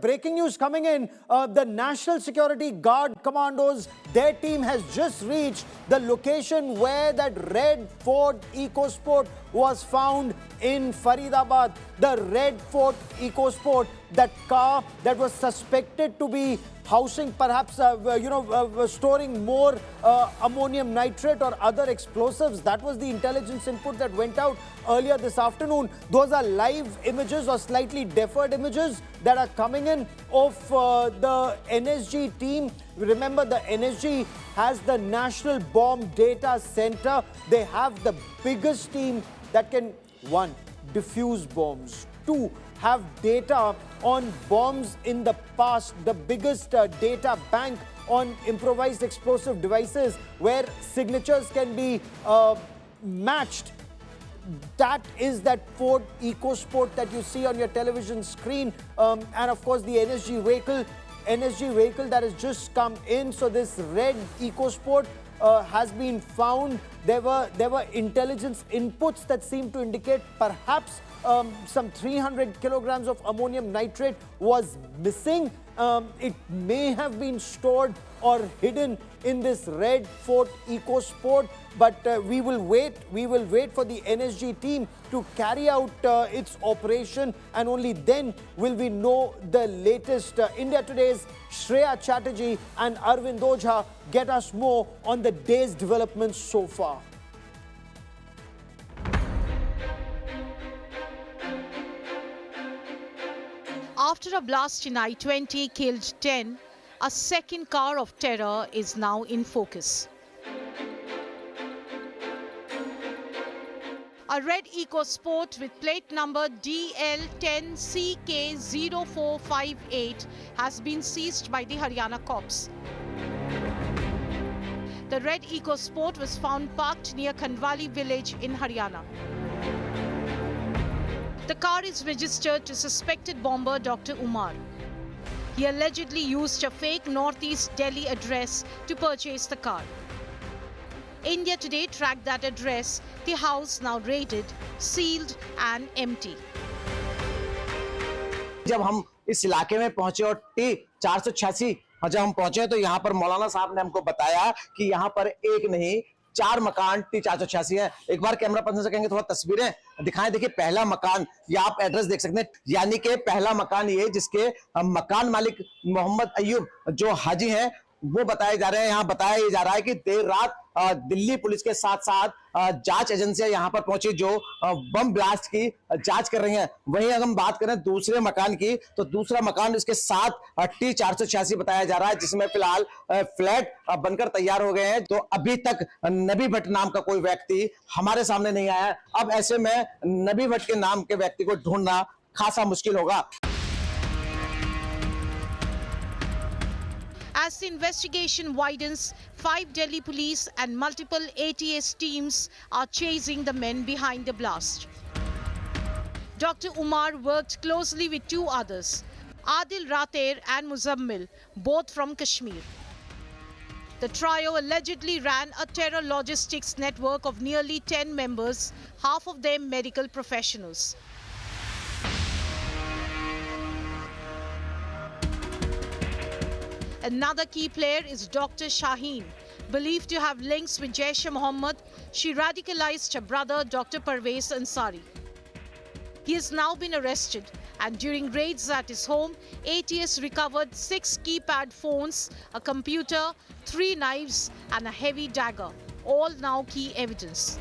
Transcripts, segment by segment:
Breaking news coming in, the National Security Guard Commandos, their team has just reached the location where that red Ford EcoSport was found in Faridabad. The red Ford EcoSport, that car that was suspected to be housing perhaps, storing more ammonium nitrate or other explosives. That was the intelligence input that went out earlier this afternoon. Those are live images or slightly deferred images that are coming in of the NSG team. Remember, the NSG has the National Bomb Data Center. They have the biggest team that can, one, defuse bombs, two, have data on bombs in the past, the biggest data bank on improvised explosive devices where signatures can be matched. That is that Ford EcoSport that you see on your television screen, and of course the NSG vehicle that has just come in. So this red EcoSport has been found. There were intelligence inputs that seem to indicate perhaps some 300 kilograms of ammonium nitrate was missing. It may have been stored or hidden in this red Ford EcoSport, but we will wait for the NSG team to carry out its operation, and only then will we know the latest. India Today's Shreya Chatterjee and Arvind Ojha get us more on the day's developments so far. After a blast in I-20 killed 10, a second car of terror is now in focus. A red EcoSport with plate number DL10CK0458 has been seized by the Haryana cops. The red EcoSport was found parked near Khandwali village in Haryana. The car is registered to suspected bomber Dr. Umar. He allegedly used a fake Northeast Delhi address to purchase the car. India Today tracked that address, the house now raided, sealed and empty. जब हम इस इलाके में पहुंचे और T486 जब हम पहुंचे तो यहाँ पर मौलाना साहब ने हमको बताया कि यहाँ पर एक नहीं 4 मकान T486 है। एक बार कैमरा पर्सन से कहेंगे थोड़ा तस्वीरें दिखाएं। देखिए पहला मकान, ये आप एड्रेस देख सकते हैं, यानी कि पहला मकान ये जिसके मकान मालिक मोहम्मद अयूब जो हाजी हैं वो बताए जा रहे हैं। यहाँ बताया जा रहा है कि देर रात दिल्ली पुलिस के साथ साथ जांच एजेंसियां यहाँ पर पहुंची जो बम ब्लास्ट की जांच कर रही हैं। वहीं अगर हम बात करें दूसरे मकान की तो दूसरा मकान इसके साथ T486 बताया जा रहा है जिसमें फिलहाल फ्लैट बनकर तैयार हो गए हैं। तो अभी तक नबी भट्ट नाम का कोई व्यक्ति हमारे सामने नहीं आया। अब ऐसे में नबी भट्ट के नाम के व्यक्ति को ढूंढना खासा मुश्किल होगा। As the investigation widens, 5 Delhi police and multiple ATS teams are chasing the men behind the blast. Dr. Umar worked closely with 2 others, Adil Rater and Muzammil, both from Kashmir. The trio allegedly ran a terror logistics network of nearly 10 members, half of them medical professionals. Another key player is Dr. Shaheen. Believed to have links with Jaish-e-Mohammed, she radicalized her brother Dr. Parvez Ansari. He has now been arrested, and during raids at his home, ATS recovered 6 keypad phones, a computer, 3 knives and a heavy dagger, all now key evidence.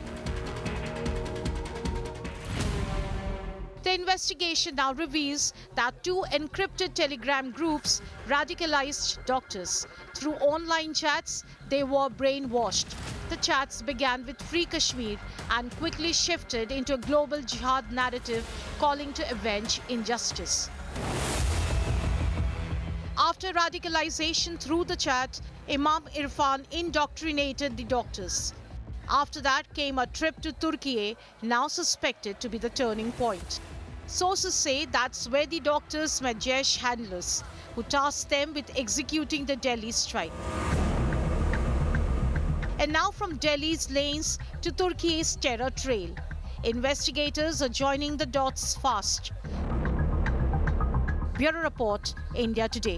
The investigation now reveals that 2 encrypted telegram groups radicalized doctors. Through online chats, they were brainwashed. The chats began with Free Kashmir and quickly shifted into a global jihad narrative calling to avenge injustice. After radicalization through the chat, Imam Irfan indoctrinated the doctors. After that came a trip to Turkey, now suspected to be the turning point. Sources say that's where the doctors met Jaish handlers, who tasked them with executing the Delhi strike. And now from Delhi's lanes to Turkey's terror trail. Investigators are joining the dots fast. Bureau Report, India Today.